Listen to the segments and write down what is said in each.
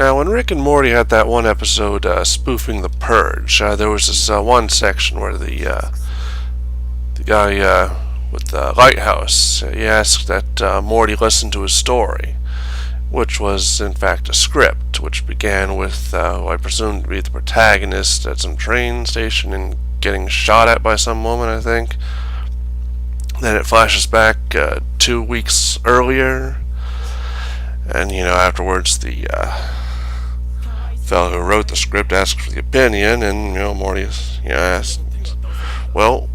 Now, when Rick and Morty had that one episode spoofing the Purge, there was this one section where the guy with the lighthouse, he asked that Morty listen to his story, which was in fact a script, which began with who I presume to be the protagonist at some train station and getting shot at by some woman, I think. Then it flashes back 2 weeks earlier, and afterwards the fellow who wrote the script asked for the opinion, and Morty asked, well,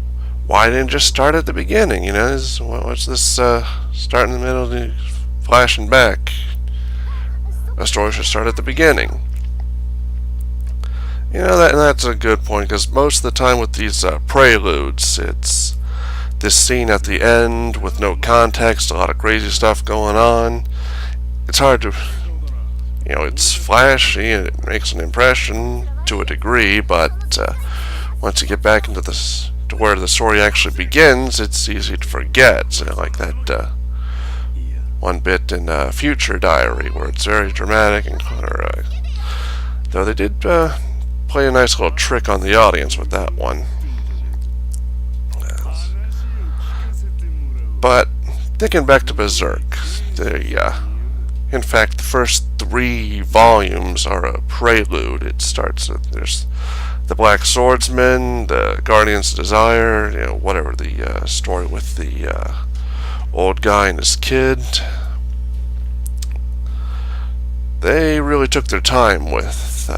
why didn't it just start at the beginning? What's this start in the middle, flashing back? A story should start at the beginning. That's a good point, because most of the time with these preludes, it's this scene at the end with no context, a lot of crazy stuff going on. It's hard to, it's flashy and it makes an impression to a degree, but once you get back into this, to where the story actually begins, it's easy to forget. So like that one bit in Future Diary, where it's very dramatic and though they did play a nice little trick on the audience with that one. But thinking back to Berserk, in fact, the first 3 volumes are a prelude. It starts with there's the Black Swordsman, the Guardian's Desire, whatever the story with the old guy and his kid. They really took their time with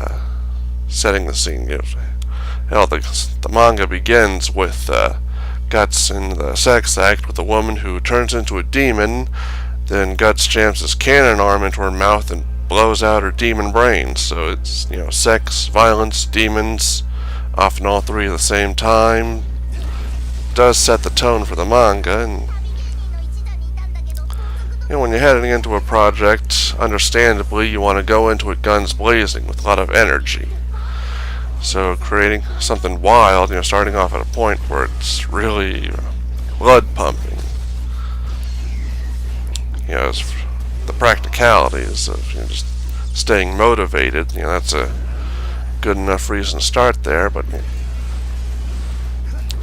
setting the scene. Hell, the manga begins with Guts in the sex act with a woman who turns into a demon. Then Guts jams his cannon arm into her mouth and blows out her demon brains. So it's, sex, violence, demons, often all 3 at the same time. Does set the tone for the manga, and when you're heading into a project, understandably, you want to go into it guns blazing with a lot of energy. So creating something wild, starting off at a point where it's really blood pumping. The practicalities of just staying motivated. That's a good enough reason to start there. But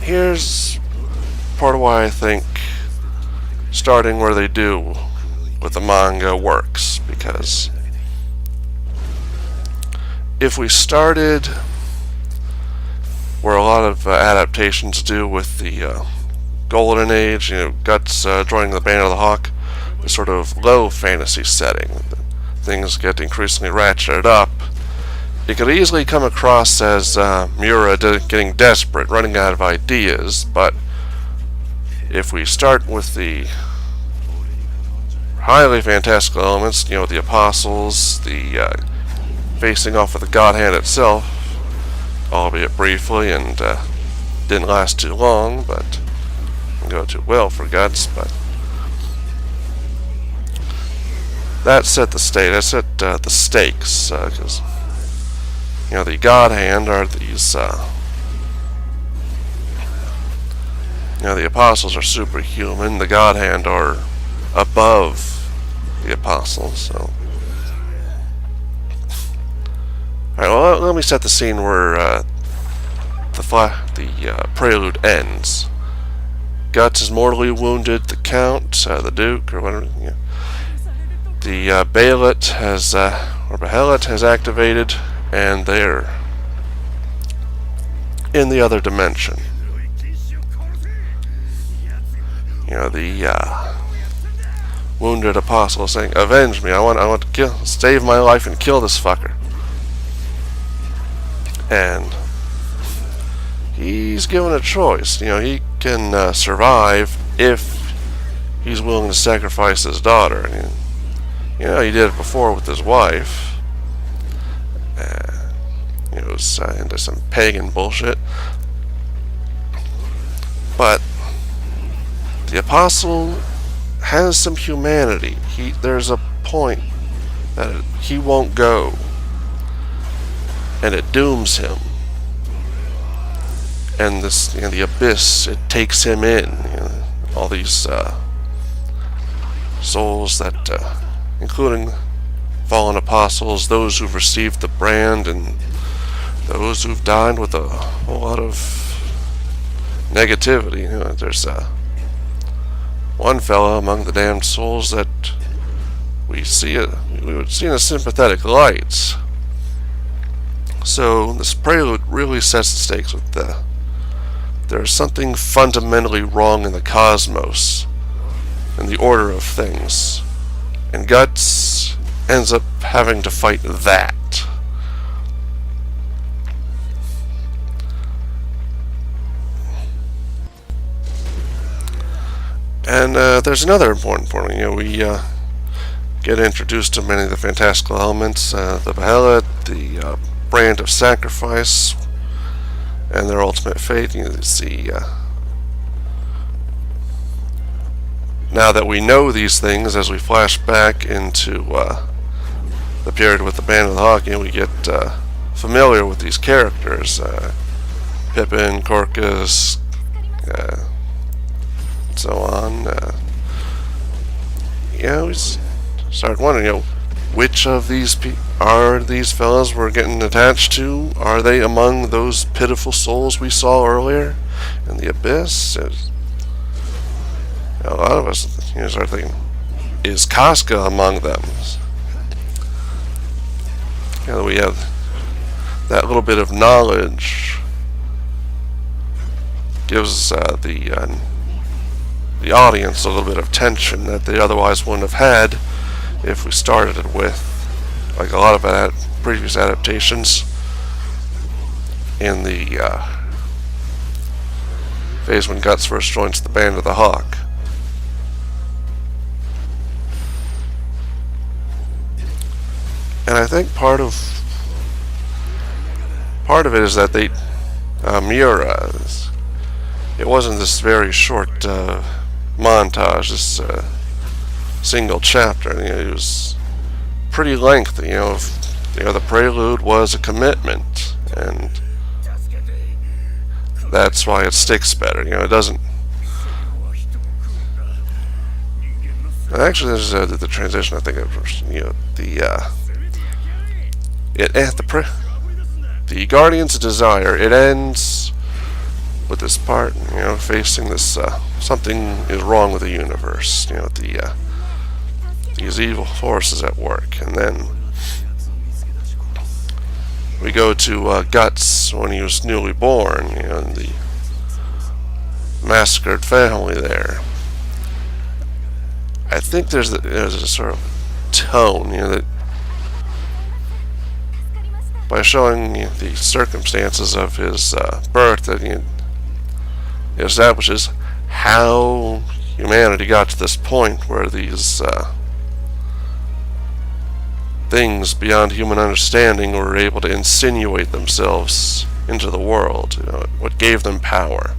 here's part of why I think starting where they do with the manga works, because if we started where a lot of adaptations do with the Golden Age, Guts joining the Band of the Hawk, the sort of low fantasy setting, things get increasingly ratcheted up, it could easily come across as Miura getting desperate, running out of ideas. But if we start with the highly fantastical elements, the apostles, the facing off with the God Hand itself, albeit briefly and didn't last too long, but didn't go too well for Guts, but that set the stage, that set the stakes, because the God Hand are these the apostles are superhuman, the God Hand are above the apostles. So alright, well, let me set the scene where the prelude ends. Guts is mortally wounded, the Count, the Duke, or whatever, the Behelit has activated, and they're in the other dimension. The wounded apostle is saying, "Avenge me! I want to save my life and kill this fucker." And he's given a choice. He can survive if he's willing to sacrifice his daughter. And, he did it before with his wife. He was into some pagan bullshit. But the apostle has some humanity. There's a point that he won't go, and it dooms him. And this, the abyss, it takes him in. All these souls that, including fallen apostles, those who've received the brand, and those who've died with a whole lot of negativity. You know, there's one fellow among the damned souls that we would see in a sympathetic light. So this prelude really sets the stakes with there's something fundamentally wrong in the cosmos, in the order of things, and Guts ends up having to fight that. And there's another important point. You know, we get introduced to many of the fantastical elements, the Behelit, the brand of sacrifice, and their ultimate fate. You see, now that we know these things, as we flash back into the period with the Band of the Hawk, you know, we get familiar with these characters, Pippin, Corcus, and so on. You know, we started wondering, you know, which of these are these fellows we're getting attached to? Are they among those pitiful souls we saw earlier in the Abyss? You know, a lot of us, you know, start thinking, is Casca among them? You know, we have that little bit of knowledge gives the audience a little bit of tension that they otherwise wouldn't have had if we started it with, like a lot of previous adaptations, in the phase when Guts first joins the Band of the Hawk. And I think part of it is that they Miura, it wasn't this very short montage, this single chapter. You know, it was pretty lengthy. You know, the prelude was a commitment, and that's why it sticks better. You know, it doesn't. Actually, there's the transition. I think you know the Guardian's Desire. It ends with this part, you know, facing this something is wrong with the universe. You know, these evil forces at work, and then we go to Guts when he was newly born. You know, and the massacred family there. I think there's a sort of tone, you know, that by showing the circumstances of his birth, that it establishes how humanity got to this point where these things beyond human understanding were able to insinuate themselves into the world. You know, what gave them power.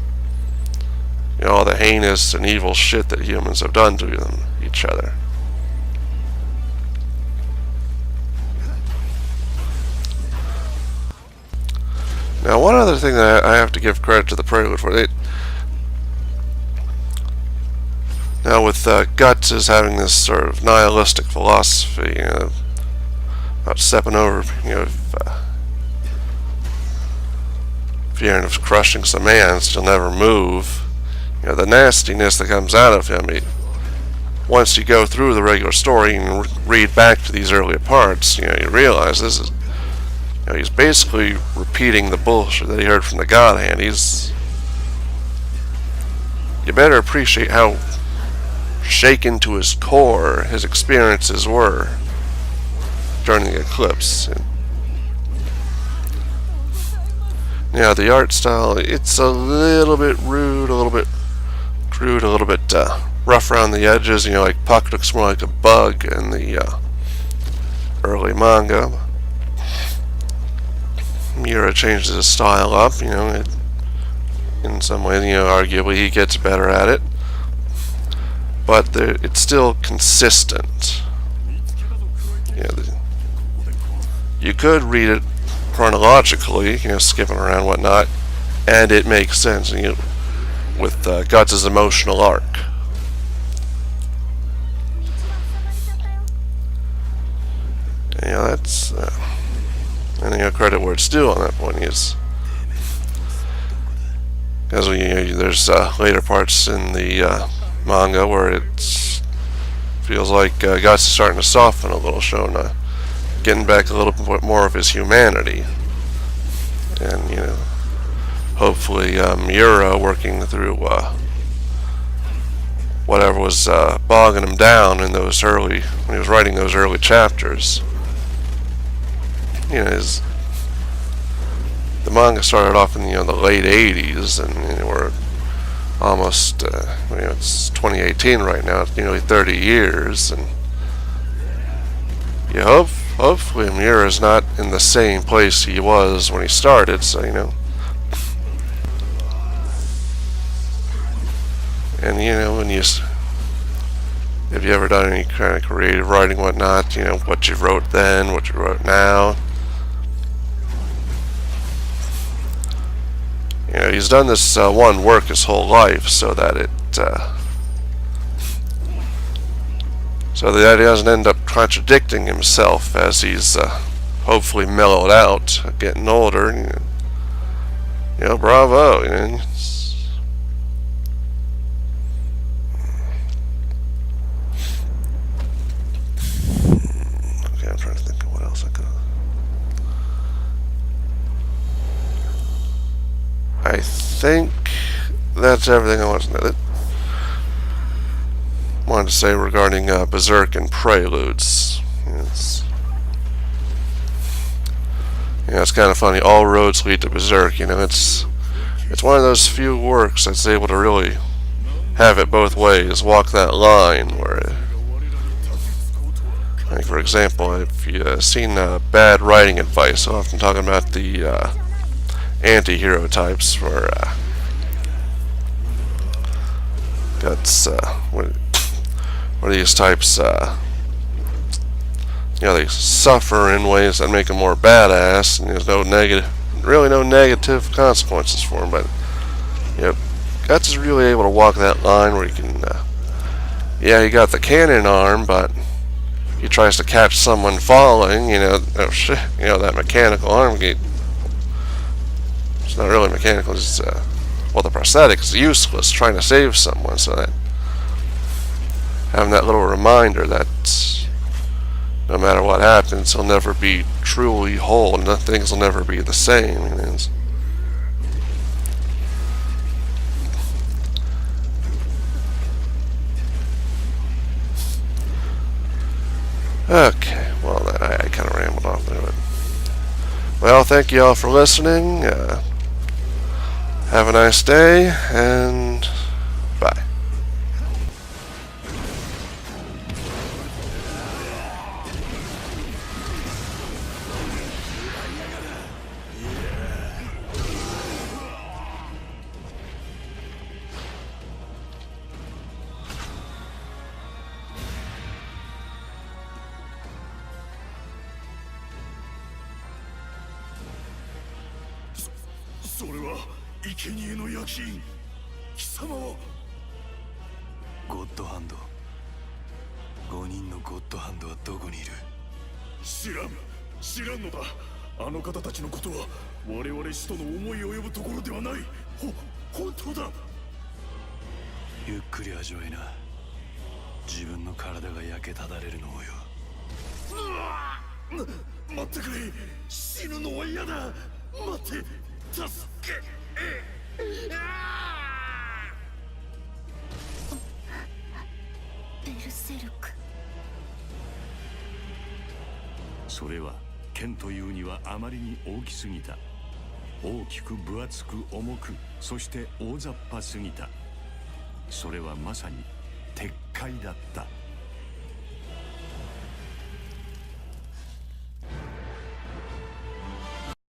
You know, all the heinous and evil shit that humans have done to each other. Now, one other thing that I have to give credit to the Prelude for, now with Guts as having this sort of nihilistic philosophy, you know, about stepping over, you know, fearing of crushing some ants, he'll never move. You know, the nastiness that comes out of him, once you go through the regular story and read back to these earlier parts, you know, you realize this is, you know, he's basically repeating the bullshit that he heard from the God Hand. You better appreciate how shaken to his core his experiences were during the eclipse. And, you know, the art style, it's a little bit rude, a little bit crude, a little bit rough around the edges. You know, like Puck looks more like a bug in the early manga. Miura changes his style up, you know, in some ways, you know, arguably he gets better at it, but it's still consistent. You know, you could read it chronologically, you know, skipping around and whatnot, and it makes sense, you know, with Guts' emotional arc. credit where it's due on that point. Because there's later parts in the manga where it feels like Guts is starting to soften a little, showing getting back a little bit more of his humanity, and hopefully Miura working through whatever was bogging him down in those when he was writing those early chapters. The manga started off in the late 80s, and we're almost it's 2018 right now. It's nearly 30 years, and hopefully Miura's not in the same place he was when he started. So and if you ever done any kind of creative writing, whatnot, what you wrote then, what you wrote now. He's done this one work his whole life, so that he doesn't end up contradicting himself as he's hopefully mellowed out, getting older. Bravo. Okay, I'm trying to think of what else I could. I think that's everything I wanted to say regarding Berserk and Preludes. It's kind of funny. All roads lead to Berserk. It's one of those few works that's able to really have it both ways, walk that line where, like, for example, if you've seen Bad Writing Advice, I'm often talking about the anti-hero types, where where these types they suffer in ways that make them more badass, and there's really no negative consequences for them. But Guts is really able to walk that line where he can he got the cannon arm, but he tries to catch someone falling, that mechanical arm, it's not really mechanical, it's the prosthetic is useless trying to save someone. So that having that little reminder that no matter what happens, he'll never be truly whole, and things will never be the same. Okay, well, I kind of rambled off there, but well, thank you all for listening. Have a nice day, and bye. Berserk. それは剣というにはあまりに大きすぎた。大きく分厚く重く、そして大雑把すぎた。それはまさに鉄塊だった。